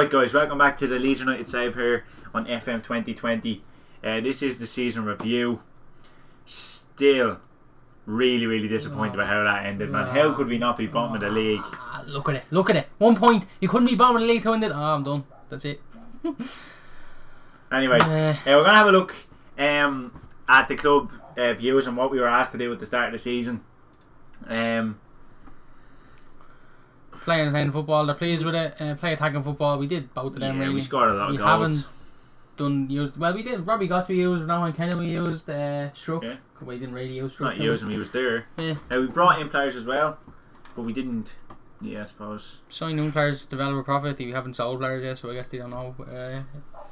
Right guys, welcome back to the Leeds United Save here on FM 2020. This is the season review. Still really disappointed about how that ended, man. How could we not be bottom of the league? Look at it. 1 point. You couldn't be bottom of the league to win it. I'm done. That's it. Anyway, we're going to have a look at the club views and what we were asked to do at the start of the season. Playing football, they're pleased with it. Play attacking football, we did both of them. Yeah, really. we scored a lot of goals. Haven't done used. Well, we did. Robbie got to use. Now and Kenny we used Struck. Yeah. We didn't really use Struck. Not use him, he was there. Yeah. We brought in players as well, but we didn't. Yeah, I suppose. Sign new players, develop a profit. We haven't sold players yet, so I guess they don't know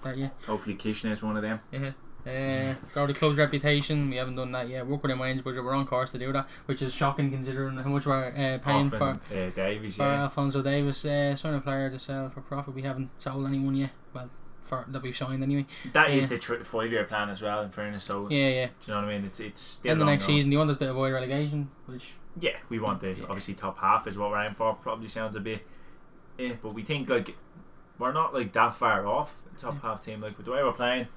that yet. Hopefully, Kishin is one of them. Yeah. Grow the club's reputation. We haven't done that yet. Work with them Wayne's budget. We're on course to do that, which is shocking considering how much we're paying for Davies. For Alfonso Davis. Sign a player to sell for profit. We haven't sold anyone yet. Well, for that we've signed anyway. That is the 5-year plan as well. In fairness, so yeah. Do you know what I mean? It's still. In the next season, you want us to avoid relegation, which we want the obviously top half is what we're aiming for. Probably sounds a bit, but we think like we're not like that far off the top half team. Like with the way we're playing,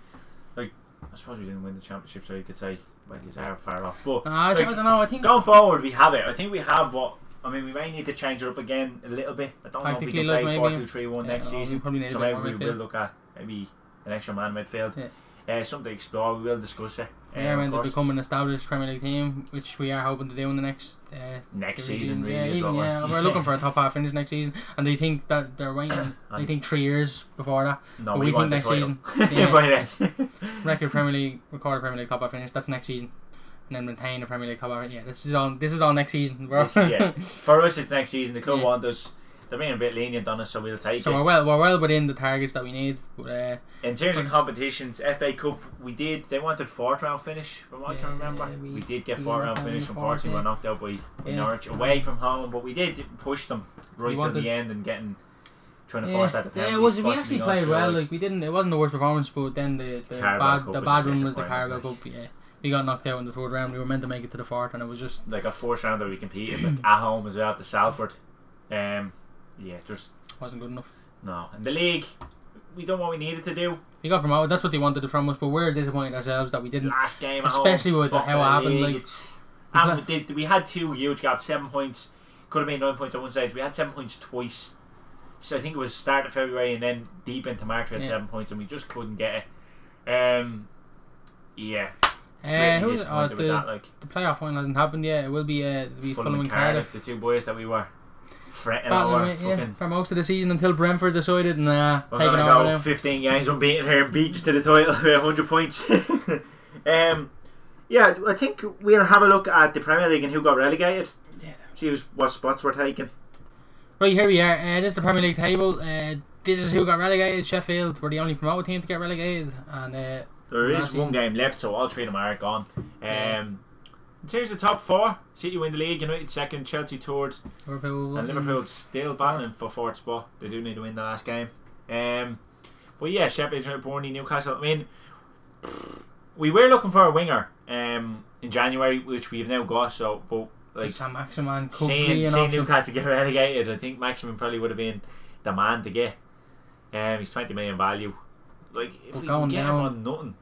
like. I suppose we didn't win the championship, so you could say well, you are far off. But I don't know. I think going forward, we have it. I think we have what. I mean, we may need to change it up again a little bit. I don't know if we can play 4-2-3-1 next season. So maybe we will look at maybe an extra man midfield. Something to explore. We will discuss it. When they become an established Premier League team, which we are hoping to do in the next season. Really, we're looking for a top half finish next season, and they think that they're waiting. They think 3 years before that. No, but we think next season. Recorded Premier League top half finish. That's next season, and then maintain the Premier League top half. Yeah, this is all next season. For us, it's next season. The club want us. They're being a bit lenient on us, so we'll take it. So we're well within the targets that we need. But, in terms of competitions, FA Cup, they wanted 4th round finish from what I can remember. We did get 4th round finish. Unfortunately, we were knocked out by Norwich away from home, but we did push them right to the end and trying to force that. We actually played well. Like we didn't. It wasn't the worst performance, but then the bad run was the Carabao Cup. Yeah. We got knocked out in the 3rd round. We were meant to make it to the 4th, and it was just like a 4th round that we competed like at home as well at the Salford. Just wasn't good enough. No, in the league, we done what we needed to do. We got promoted. That's what they wanted from us, but we're disappointed ourselves that we didn't. Last game, especially home, with how it happened. Like, we had 2 huge gaps. 7 points. Could have been 9 points at one stage. We had 7 points twice. So I think it was start of February and then deep into March we had 7 points and we just couldn't get it. The playoff final hasn't happened yet. It will be Fulham and Cardiff. The 2 boys that we were fretting over for most of the season until Brentford decided we're going to go 15 games unbeaten here and beat us to the title with 100 points. I think we'll have a look at the Premier League and who got relegated. See what spots we're taking. Right, here we are. This is the Premier League table. This is who got relegated. Sheffield were the only promoted team to get relegated, and there is 1 game left, so all 3 of them are gone. In terms of top 4, City win the league, United 2nd, Chelsea 3rd, and Liverpool still battling for 4th spot. They do need to win the last game. But yeah, Sheffield United, Burnley, Newcastle. I mean, we were looking for a winger in January, which we have now got. So, but like seeing Newcastle get relegated, I think Maximin probably would have been the man to get. He's 20 million value. Like if we can get him on nothing.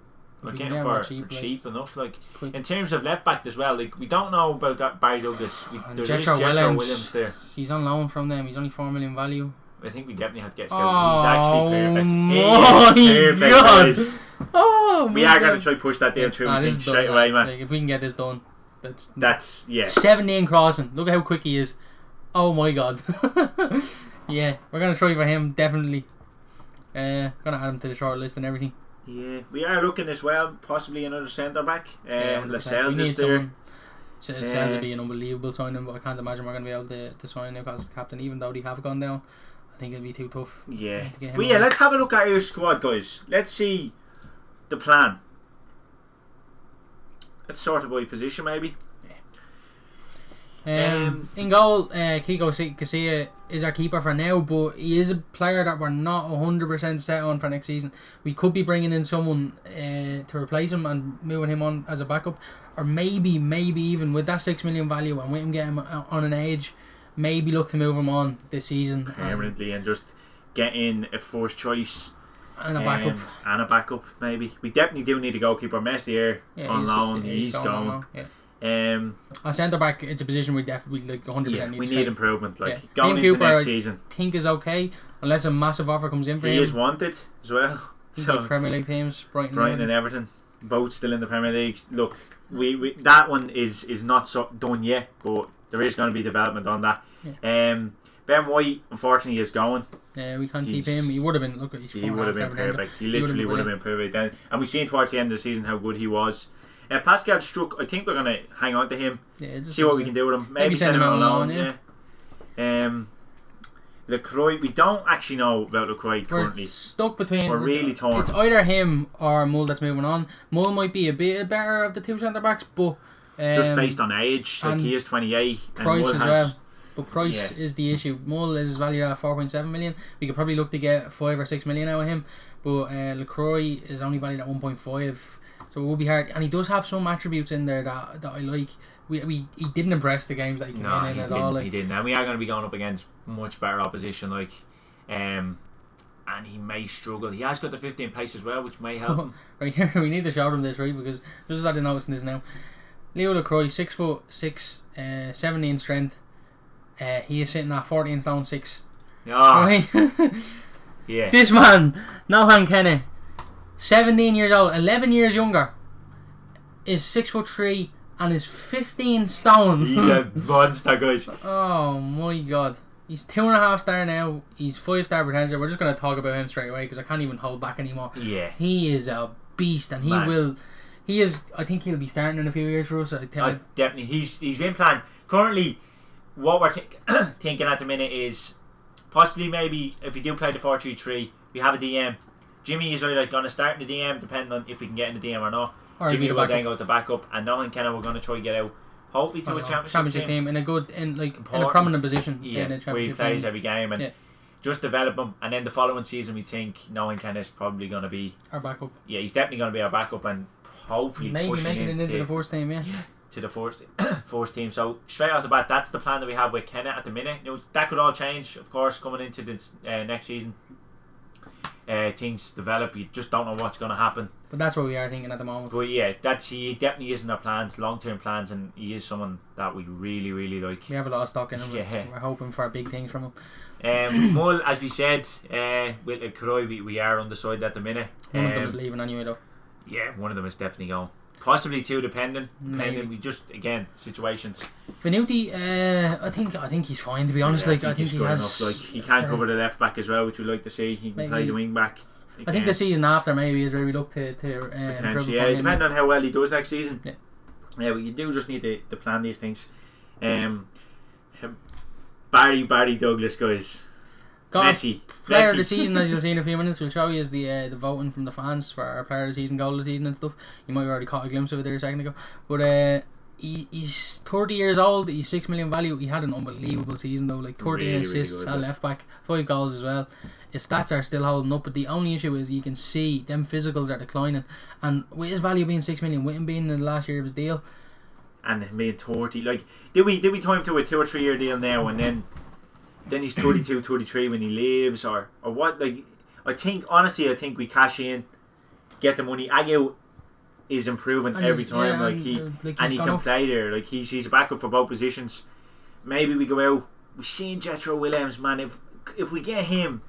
We're getting for cheap enough. Like in terms of left back as well, like we don't know about that Barry Douglas. There is Jethro Williams there. He's on loan from them. He's only 4 million value. I think we definitely have to get Scout. He's actually perfect. We are going to try push that deal through. Straight away, man. Like, if we can get this done, that's 17 crossing. Look at how quick he is. Oh my god. Yeah, we're going to try for him definitely. Going to add him to the short list and everything. Yeah, we are looking as well, possibly another centre back. Lascelles is there. Lascelles would be an unbelievable signing, but I can't imagine we're going to be able to sign him as captain, even though they have gone down. I think it'll be too tough. Yeah. But yeah, let's have a look at your squad, guys. Let's see the plan. Let's sort of by position, maybe. In goal, Kiko Casilla is our keeper for now, but he is a player that we're not 100% set on for next season. We could be bringing in someone to replace him and moving him on as a backup, or maybe even with that 6 million value and with him getting on an age, maybe look to move him on this season permanently and just getting a first choice and a backup. Maybe. We definitely do need a goalkeeper. Messi on loan. He's gone. A centre back, it's a position we definitely 100% need. We need improvement. Going into next season, I think is okay unless a massive offer comes in for him. He is wanted as well. He's got Premier League teams, Brighton and Everton, both still in the Premier League. Look, we that one is not so done yet, but there is going to be development on that. Ben White, unfortunately, is going. Yeah, we can't keep him. He would have been. Look, he would have been perfect. He literally would have been perfect. And we've seen towards the end of the season how good he was. Pascal Struck, I think we're going to hang on to him. See what we can do with him. Maybe send him out on loan. LaCroix, we don't actually know about LaCroix currently. We're stuck between. We're really torn. It's either him or Mull that's moving on. Mull might be a bit better of the two centre backs, but just based on age, he is 28. Price as well. But price is the issue. Mull is valued at 4.7 million. We could probably look to get 5 or 6 million out of him, but LaCroix is only valued at 1.5. So it will be hard, and he does have some attributes in there that I like. He didn't impress the games that he came in at all. He didn't, and we are going to be going up against much better opposition. And he may struggle. He has got the 15 pace as well, which may help him. Right here, we need to show them this, right? Because just as I didn't notice this now, Leo LaCroix, 6'6", 17 strength. He is sitting at 14 stone 6. Right? Yeah. This man, Nohan Kenny, 17 years old, 11 years younger, is 6'3" and is 15 stone. He's a monster, guys. Oh my god. He's 2.5 star now. He's 5-star potential. We're just going to talk about him straight away because I can't even hold back anymore. Yeah. He is a beast, and he is. I think he'll be starting in a few years for us. Definitely. He's in plan. Currently, what we're thinking at the minute is possibly maybe if we do play the 4-3-3, we have a DM. Jimmy is either going to start in the DM, depending on if we can get in the DM or not. Or Jimmy will then go to backup, and Nolan Kenna we're going to try to get out, hopefully to a championship team in a prominent position. Yeah, in a where he plays every game and just develop him. And then the following season, we think Nolan Kenna is probably going to be our backup. Yeah, he's definitely going to be our backup, and hopefully maybe pushing making it into the first team. Yeah, to the first team. So straight off the bat, that's the plan that we have with Kenna at the minute. You know, that could all change, of course, coming into the next season. Things develop, you just don't know what's going to happen. But that's what we are thinking at the moment. But yeah, he definitely is in our plans, long-term plans, and he is someone that we really, really like. We have a lot of stock in him. Yeah. We're hoping for big things from him. Mull, as we said, with LaCroix, we are undecided at the minute. One of them is leaving anyway, though. Yeah, one of them is definitely going. Possibly two, depending. We just, again, situations. Venuti, I think he's fine, to be honest. I think he has enough. He can cover the left back as well, which we like to see. He can play the wing back. Again. I think the season after maybe is where we look to improve. Yeah, depending on how well he does next season. Yeah, we do just need to plan these things. Barry Douglas, guys. Messi. Player of the season, as you'll see in a few minutes, we'll show you is the voting from the fans for our player of the season, goal of the season and stuff. You might have already caught a glimpse of it there a second ago. But he's 30 years old, he's 6 million value. He had an unbelievable season though, like 13 assists at left back, 5 goals as well. His stats are still holding up, but the only issue is you can see them physicals are declining. And with his value being 6 million, with him being in the last year of his deal, and being 30, like did we time to a 2 or 3 year deal now, and then he's 32, 33 when he leaves, or what? Like, I think we cash in, get the money. Agu is improving every time. He can play there. Like he's a backup for both positions. Maybe we go out. We've seen Jethro Williams, man. If we get him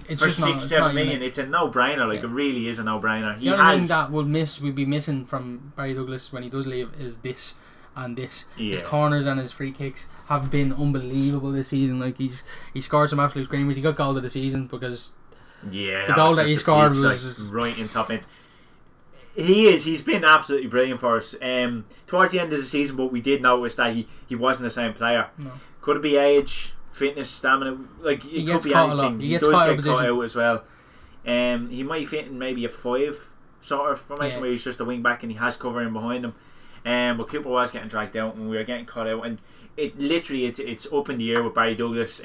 it's for just 6-7 million, it's a no-brainer. It really is a no-brainer. The only thing that we'd be missing from Barry Douglas when he does leave is this and this. His corners and his free kicks have been unbelievable this season. Like he scored some absolute screamers. He got goal of the season because the goal that he scored was right in top end. He's been absolutely brilliant for us. Towards the end of the season, but we did notice that he wasn't the same player. No. Could it be age, fitness, stamina? Like it he could be anything. He does get caught out as well. He might fit in maybe a 5 sort of formation where he's just a wing back and he has covering behind him. But Cooper was getting dragged out and we were getting caught out, and it literally it's up in the air with Barry Douglas.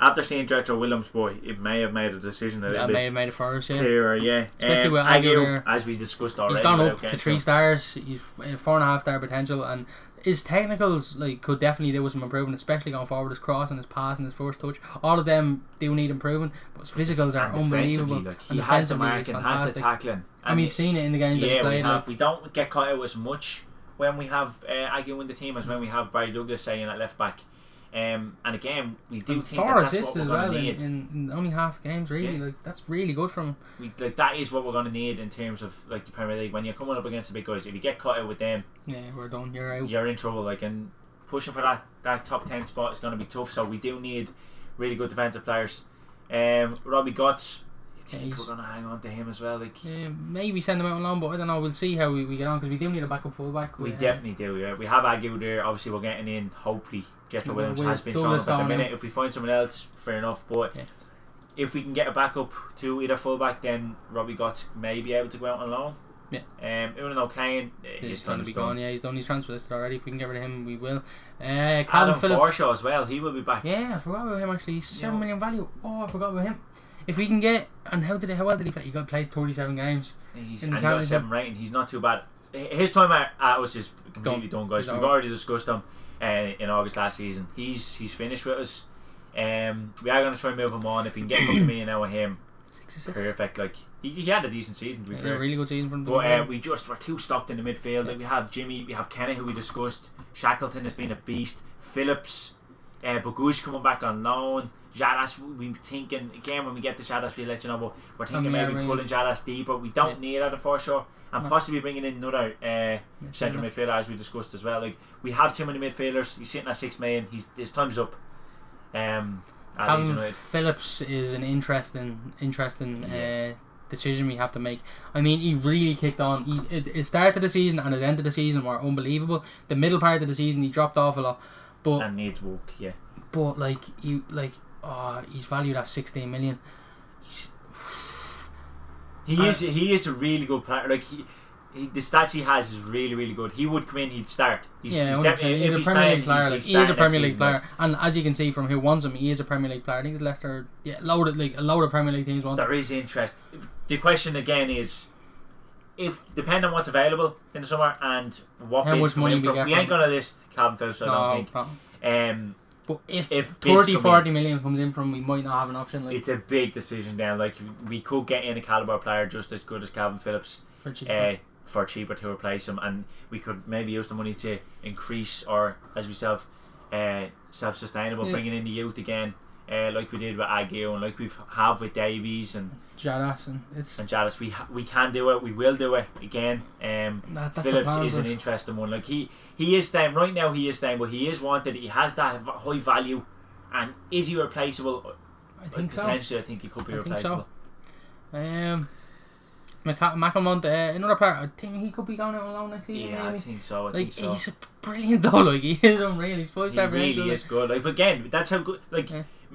After seeing Jethro Williams, it may have made a decision a little bit made it for us, clearer, especially with Agu, as we discussed already. He's gone up to 3 stars. He's 4.5 star potential, and his technicals could definitely do with some improving, especially going forward. His crossing, his passing, his first touch, all of them do need improving. But his physicals are unbelievable. He has the marking, has the tackling. And we've seen it in the games that he's played. We don't get caught out as much when we have Aguilar in the team as when we have Barry Douglas saying at left back. And again, we do think that's what we're going to need. In only half games, really. That's really good from him. That is what we're going to need in terms of the Premier League. When you're coming up against the big guys, if you get caught out with them, we're done. You're out. You're in trouble. And pushing for that top 10 spot is going to be tough. So we do need really good defensive players. Robbie Gotts, I think we're going to hang on to him as well. Maybe send him out on loan, but I don't know. We'll see how we get on, because we do need a backup fullback. We definitely do. Yeah, we have Aguilar there. Obviously, we're getting in. Hopefully, Jethro Williams has been thrown up at the minute. If we find someone else, fair enough. But if we can get a backup to either fullback, then Robbie Gotts may be able to go out on loan. Yeah. Unan O'Kane, he's going to be gone. Yeah, he's done his transfer listed already. If we can get rid of him, we will. Adam Forshaw as well. He will be back. Yeah, I forgot about him actually. He's 7 million value. Oh, I forgot about him. If we can get, and how well did he play? He got played 37 games. He got a 7 rating. He's not too bad. His time at us is completely done, guys. We've already discussed him in August last season. He's finished with us. We are going to try and move him on. If we can get a couple of million out of him, perfect. He had a decent season, to be fair. A really good season from him. But we're too stocked in the midfield. We have Jimmy, we have Kenny, who we discussed. Shackleton has been a beast. Phillips, Bogush coming back on loan. Jadas, we're thinking again when we get to Jadas, we'll let you know. But we're thinking maybe pulling Jadas deeper. We don't need Adam Forshaw, and possibly bringing in another central midfielder, as we discussed as well. We have too many midfielders. He's sitting at 6 million. His time's up. Phillips is an interesting decision we have to make. I mean, he really kicked on. His start of the season and his end of the season were unbelievable. The middle part of the season he dropped off a lot, and needs work. Yeah. But he's valued at 16 million. He is a really good player. The stats he has is really, really good. He would come in, he'd start. He's a Premier League player. He is a Premier League player, and as you can see from who wants him, he is a Premier League player. I think it's Leicester. A load of Premier League teams want him. There is interest. The question again is, if depending on what's available in the summer and what how bids much money we ain't gonna list Calvin Phillips. I don't think. But if 40 million comes in from, we might not have an option. It's a big decision then. We could get in a caliber player just as good as Calvin Phillips for cheaper to replace him, and we could maybe use the money to increase, or as we self-sustainable, bringing in the youth again, like we did with Aguilar and like we have with Davies and Jadas and Jadas. We can do it. We will do it again. Phillips is an interesting one. He is staying right now. He is staying, but he is wanted. He has that high value, and is he replaceable? I think so. Potentially, I think he could be replaceable. So. McAlmont, another player. I think he could be going out alone next season. Yeah, maybe. I think so. He's brilliant though. He is unreal. He's 5-star. He really is good. But again, that's how good.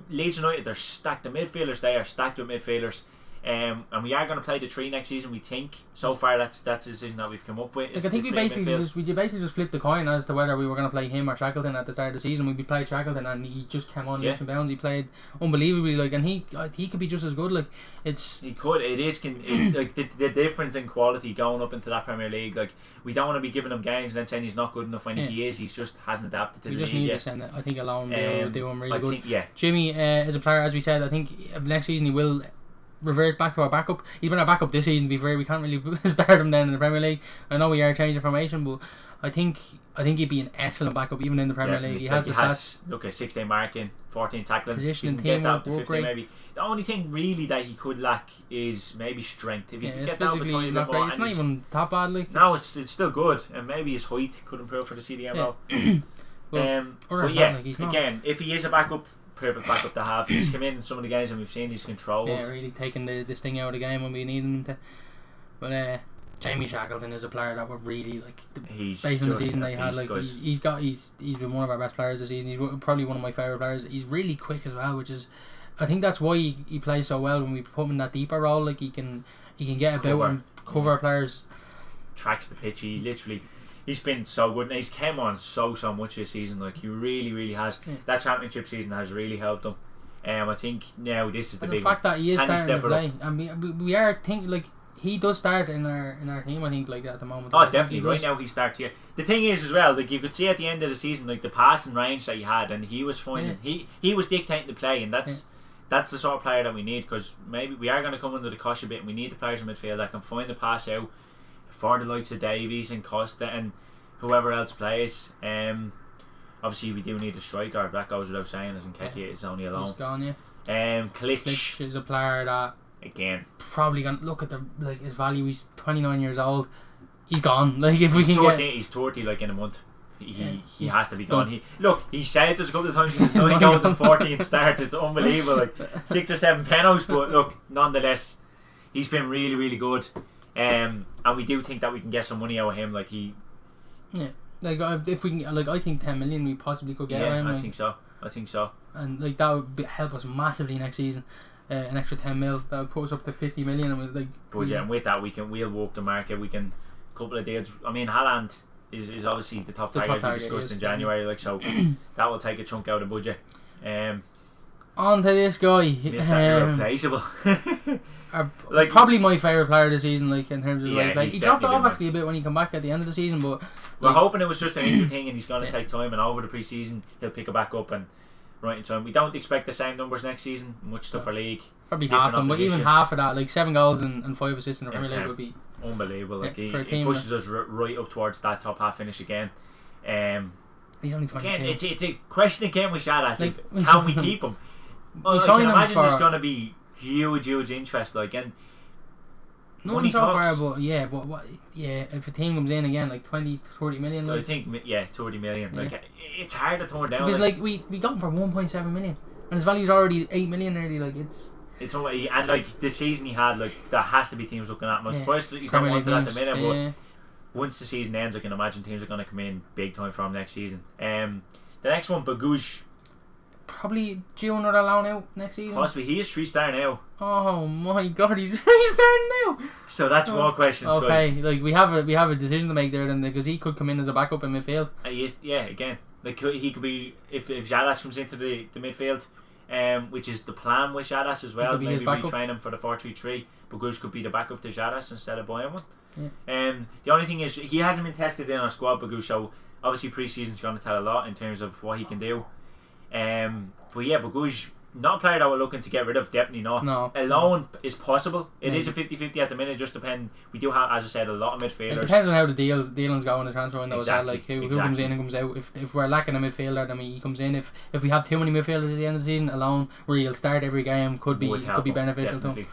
Leeds United, they're stacked. The midfielders, they are stacked with midfielders. And we are going to play the 3 next season. We think so far that's the decision that we've come up with. I think we basically just flipped the coin as to whether we were going to play him or Shackleton at the start of the season. We played Shackleton and he just came on leaps and bounds. He played unbelievably, and he could be just as good. He could. It is the difference in quality going up into that Premier League. We don't want to be giving him games and then saying he's not good enough when he is. He just hasn't adapted to the league. We just need to send it. I think alone will do him really good. Jimmy is a player, as we said. I think next season he will revert back to our backup. He's been our backup this season, to be fair. We can't really start him then in the Premier League. I know we are changing formation, but I think he'd be an excellent backup even in the Premier League. He has the stats. Look at 16 marking, 14 tackling. Position, get that to 15 maybe. The only thing really that he could lack is maybe strength. If he could get that over 20 bit more. It's not even that bad. No, it's still good, and maybe his height could improve for the CDM role. But again, if he is a backup, perfect backup to have. He's come in some of the games and we've seen he's controlled. Yeah, really taking this thing out of the game when we need him to. But Jamie Shackleton is a player that we're really based on the season they had. He's been one of our best players this season. He's probably one of my favourite players. He's really quick as well, which is, I think that's why he plays so well when we put him in that deeper role. He can get about and cover players. Tracks the pitch. He's been so good, and he's came on so much this season. He really, really has. That championship season has really helped him. I think now this is the big fact that he is starting to play, and we are thinking he does start in our team, I think, like at the moment. Oh, definitely. Right now he starts here. The thing is as well, like you could see at the end of the season, like the passing range that he had, and he was finding he was dictating the play, and that's the sort of player that we need, because maybe we are going to come under the cosh a bit, and we need the players in midfield that can find the pass out for the likes of Davies and Costa and whoever else plays. Obviously we do need a striker, that goes without saying, as Nketiah is only alone. He's gone, Klitsch is a player that again probably gonna look at his value. He's 29 years old. He's gone. Like if we can 30, get, he's 30 like in a month. He has to be gone. He said it a couple of times. He's 9 goals and 14 starts. It's unbelievable. Like 6 or 7 penalties, but look, nonetheless, he's been really, really good. And we do think that we can get some money out of him. Like like if we can, like I think 10 million we possibly could get out of him. I think so. And like that would help us massively next season. An extra 10 mil that would put us up to 50 million, and and with that we'll walk the market. We can couple of deals. I mean, Haaland is obviously the top target we discussed in January, like, so that will take a chunk out of the budget. On to this guy, Mr. Irreplaceable. Like probably my favourite player of the season, like in terms of like he dropped off actually a bit when he came back at the end of the season, but we're hoping it was just an injury thing and he's going to take time, and over the pre-season he'll pick it back up and right in time. We don't expect the same numbers next season, much tougher league, probably half them, but even half of that, like 7 goals and 5 assists in the Premier League would be unbelievable. Like he pushes us right up towards that top half finish again. He's only 22. Again, it's a question again with Shadas, like, can we keep him? I can imagine there's going to be huge interest, like, and nothing so far, but if a team comes in again like 20-30 million, like, I think 30 million, like it's hard to turn down, because like we got him for 1.7 million and his value's already 8 million nearly. Like it's only, and like the season he had, like there has to be teams looking at him. I'm surprised that he's not wanted at the minute, but once the season ends I can imagine teams are going to come in big time for him next season. The next one, Bagush, probably due another loan out next season. Possibly. He is 3-star now. Oh my god, he's 3-star now. So that's more questions. Okay, guys. Like we have a decision to make there, then, because he could come in as a backup in midfield. He is, again, like he could be, if Jadas comes into the midfield, which is the plan with Jadas as well. Maybe we train him for the 4-3-3. Bagush could be the backup to Jadas instead of buying one. The only thing is he hasn't been tested in our squad, Bagush, so obviously pre-season's going to tell a lot in terms of what he can do. But Bagush, not a player that we're looking to get rid of, definitely not. No. A loan is possible. It is a 50-50 at the minute, just depend. We do have, as I said, a lot of midfielders. It depends on how the dealings go in the transfer window as well, like who comes in and comes out. If we're lacking a midfielder, then he comes in. If we have too many midfielders at the end of the season, a loan where he'll start every game could be beneficial to him.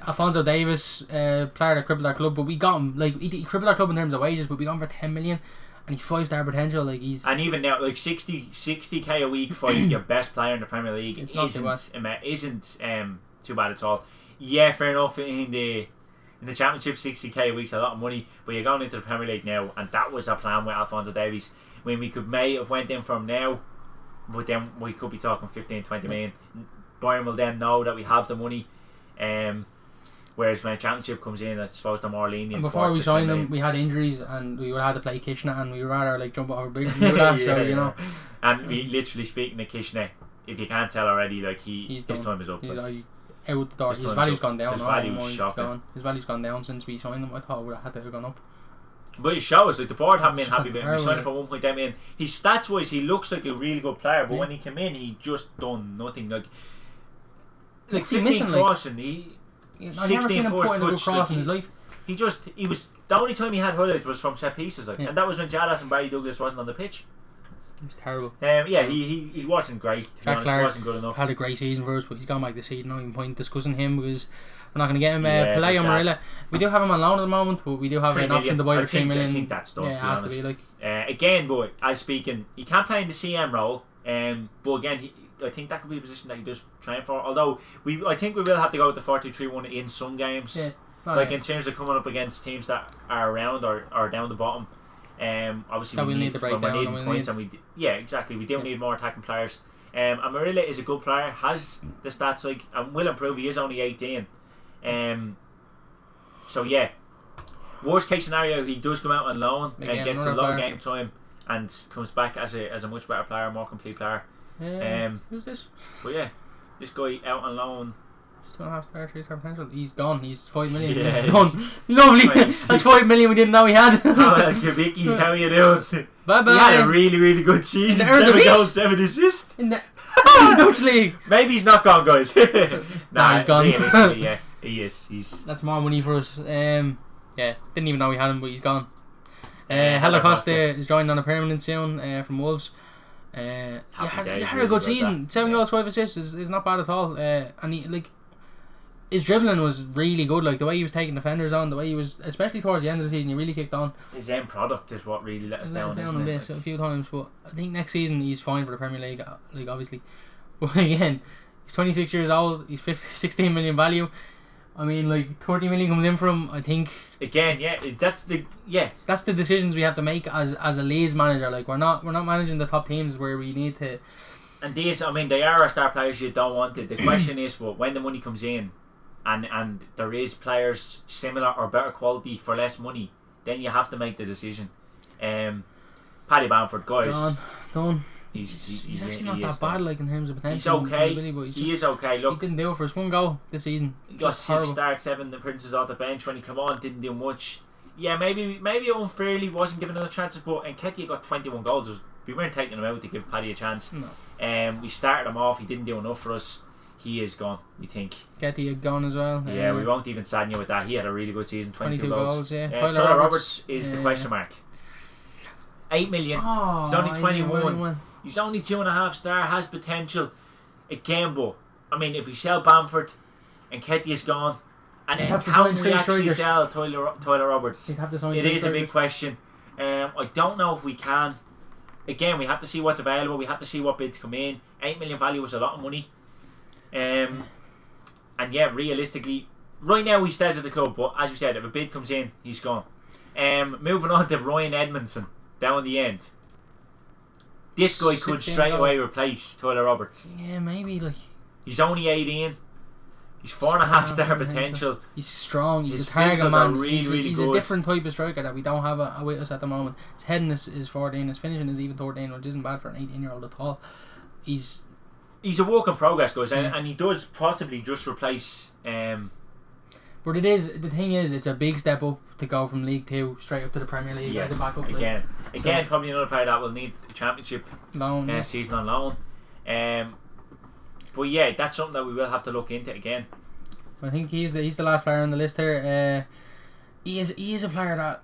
Alphonso Davies, player that crippled our club, but we got him, like he crippled our club in terms of wages, but we got him for 10 million. And he's 5-star potential, like he's. And even now, like 60k a week for your best player in the Premier League isn't too bad at all. Yeah, fair enough. In the Championship, 60k a week's a lot of money, but you're going into the Premier League now, and that was our plan with Alphonso Davies. When we may have went in from now, but then we could be talking 15-20 million. Bayern will then know that we have the money. Whereas when a Championship comes in, I suppose they're more lenient. And before we signed him, we had injuries and we would have to play Kitchener, and we would rather like jump over bridge and do that. So you know. And we literally, speaking of Kitchener, if you can't tell already, like his time is up. He's out the door. His value's gone down. His value's shocking. His value's gone down since we signed him. I thought it would have had to have gone up. But it shows, like the board haven't been happy with him. We signed him for 1.8 million. His stats wise, he looks like a really good player, but when he came in, he just done nothing. Like 15 crossing, I've never seen him put in a good cross in his life. He was the only time he had highlights was from set pieces, and that was when Jadas and Barry Douglas wasn't on the pitch. He was terrible. He wasn't great. To be honest, he wasn't good enough. Had a great season for us, but he's gone back this season. No even point discussing him because we're not going to get him. Pelayo Marilla, we do have him on loan at the moment, but we do have an option to buy for 3 million. I think that's done. Yeah, it has to be like. Again, but as speaking, he can't play in the CM role. But again, I think that could be a position that he does train for. Although I think we will have to go with the 4-2-3-1 in some games. Yeah. In terms of coming up against teams that are around or down the bottom. Obviously we need the breakdown. We're needing points, and exactly. We do need more attacking players. Amarilla is a good player, has the stats and will improve. He is only 18. Worst case scenario, he does come out on loan and gets a lot of game time and comes back as a much better player, more complete player. Who's this? But this guy out on loan 2.5 star, 3-star potential. He's gone. He's 5 million. Yeah, He's done. Lovely. That's 5 million we didn't know he had. Well, Kibiki, how you doing? Bye bye. He had a really, really good season. 7 goals, 7 assists. In the Dutch league. Maybe he's not gone, guys. Nah, he's gone. Realistically, yeah, he is. That's more money for us. Yeah, didn't even know we had him, but he's gone. Helder Costa is joining on a permanent soon from Wolves. You had a good season. 7 goals, 5 assists is not bad at all. And he, his dribbling was really good. Like the way he was taking defenders on, the way he was, especially towards the end of the season, he really kicked on. His end product is what really let us down a bit, a few times. But I think next season he's fine for the Premier League. Like obviously, but again, he's 26 years old. He's 16 million value. I mean, 30 million comes in from him. I think again, that's the decisions we have to make as a Leeds manager. Like we're not managing the top teams where we need to. And these, I mean, they are our star players. You don't want it. The question is, when the money comes in, and there is players similar or better quality for less money, then you have to make the decision. Paddy Bamford, guys, done. He's actually not that bad, in terms of potential. He's okay. But He is okay. Look, he didn't do it for his 1 goal this season. He got 6 starts, 7 appearances off the bench when he came on. Didn't do much. Yeah, maybe unfairly wasn't given another chances. But Nketiah got 21 goals. We weren't taking him out to give Paddy a chance. No. We started him off. He didn't do enough for us. He is gone, we think. Nketiah gone as well. Yeah, we won't even sadden you with that. He had a really good season. 22 goals. Yeah. Tyler Roberts is the question mark. 8 million. Oh, he's only 21. He's only 2.5 star, has potential. Again, but I mean, if we sell Bamford and Nketiah's gone, and then can we actually sell Tyler Roberts? It is a big question. I don't know if we can. Again, we have to see what's available. We have to see what bids come in. 8 million value is a lot of money. And yeah, realistically, right now he stays at the club. But as we said, if a bid comes in, he's gone. Moving on to Ryan Edmondson down the end. This guy could straight away replace Tyler Roberts. Yeah, maybe He's only 18. He's 4.5 star potential. He's strong. He's His a target man. Really he's good. A different type of striker that we don't have with us at the moment. His heading is 14. His finishing is even 13, which isn't bad for an 18-year-old at all. He's a work in progress, guys, and he does possibly just replace. But the thing is, it's a big step up to go from League 2 straight up to the Premier League as a backup player. Again, probably another player that will need a championship season on loan. But yeah, that's something that we will have to look into again. I think he's the last player on the list here. He is a player that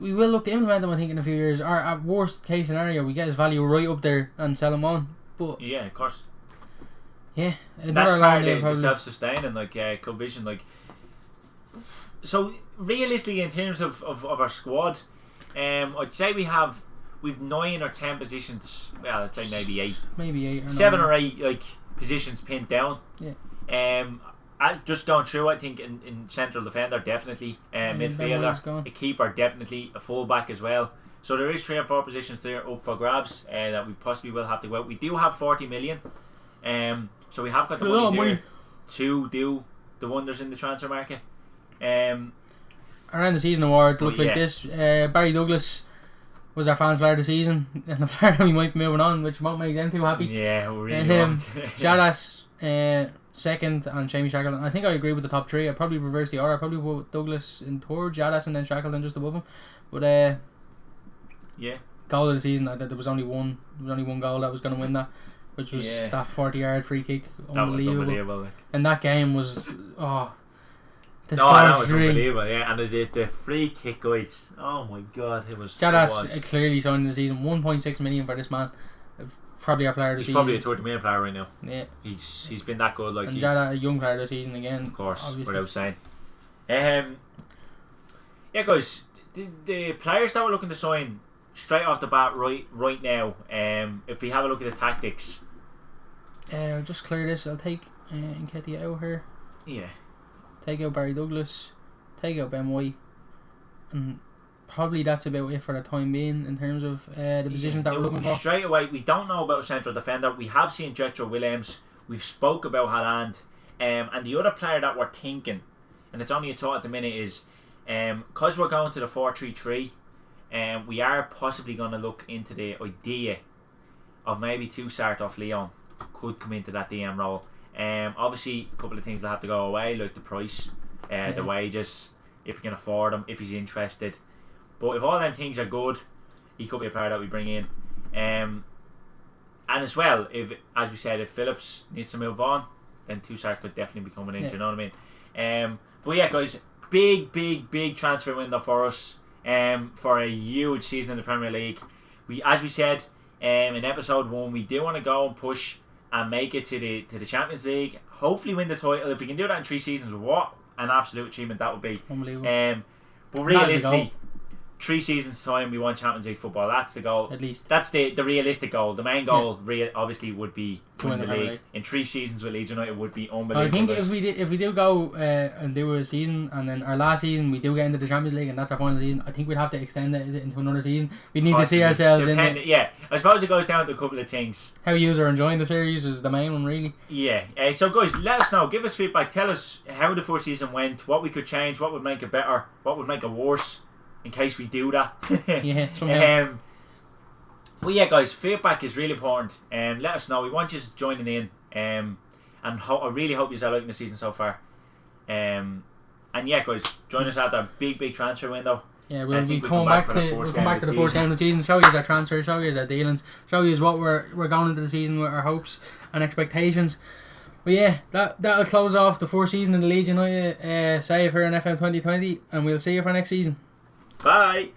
we will look to implement him. I think in a few years, or at worst case scenario, we get his value right up there and sell him on. But yeah, of course. Yeah, that's part of the self-sustaining club vision. So realistically, in terms of our squad, I'd say we've 9 or 10 positions. Well, I'd say maybe 8. Maybe 8. Or 7 or 8 positions pinned down. Yeah. Just going through, I think in central defender definitely, midfielder, a keeper definitely, a fullback as well. So there is 3 or 4 positions there up for grabs that we possibly will have to go out. We do have 40 million, so we have got the money there to do the wonders in the transfer market. Around the season award looked like this. Barry Douglas was our fans player of the season, and a player that we might be moving on, which won't make them too happy. Yeah, we really won't. Jadas second, and Jamie Shackleton. I think I agree with the top 3. I'd probably reverse the order. I'd probably put Douglas in third, Jadas, and then Shackleton just above him. But yeah, goal of the season. There was only one goal that was going to win that, which was that 40-yard free kick. That was unbelievable. And that game was that was unbelievable, yeah. And the free kick, guys. Oh my god, it was. Jadas clearly signing the season. 1.6 million for this man. Probably our player of the season. He's probably a 30 million player right now. Yeah. He's been that good. And Jada, a young player of the season again. Of course, obviously. without saying. Yeah, guys. The players that we're looking to sign straight off the bat right now. If we have a look at the tactics. I'll just clear this. I'll take Nketiah out here. Yeah. Take out Barry Douglas. Take out Ben White. And probably that's about it for the time being in terms of the positions that we're looking for. Straight away, we don't know about a central defender. We have seen Jethro Williams. We've spoke about Haaland. And the other player that we're thinking, and it's only a thought at the minute, is because we're going to the 4-3-3, we are possibly going to look into the idea of maybe Toussaint off Lyon could come into that DM role. Obviously, a couple of things that have to go away, like the price, the wages, if we can afford him, if he's interested. But if all them things are good, he could be a player that we bring in. And as well, if, as we said, if Phillips needs to move on, then Toussaint could definitely be coming in. Do you know what I mean? But yeah, guys, big transfer window for us. For a huge season in the Premier League. As we said in episode 1, we do want to go and push and make it to the Champions League. Hopefully win the title. If we can do that in 3 seasons, what an absolute achievement that would be. Unbelievable. But realistically, 3 seasons time we want Champions League football. That's the goal. At least that's the realistic goal. The main goal, obviously, would be to win the league. In 3 seasons with Leeds United would be unbelievable. I think if we do go and do a season, and then our last season we do get into the Champions League, and that's our final season, I think we'd have to extend it into another season. We need to see ourselves in it. Yeah, I suppose it goes down to a couple of things. How you are enjoying the series is the main one, really. Yeah. So guys, let us know. Give us feedback. Tell us how the first season went. What we could change. What would make it better. What would make it worse. In case we do that. Yeah, somehow. Well, yeah, guys, feedback is really important. Let us know. We want you joining in. And I really hope you're liking the season so far. And yeah, guys, join us at our big transfer window. Yeah, we'll come back to the fourth game of the season. Show you our transfer. Show you our dealings. Show you what we're going into the season with, our hopes and expectations. But yeah, that'll close off the fourth season in the Leeds United save here in FM 2020, and we'll see you for next season. Bye.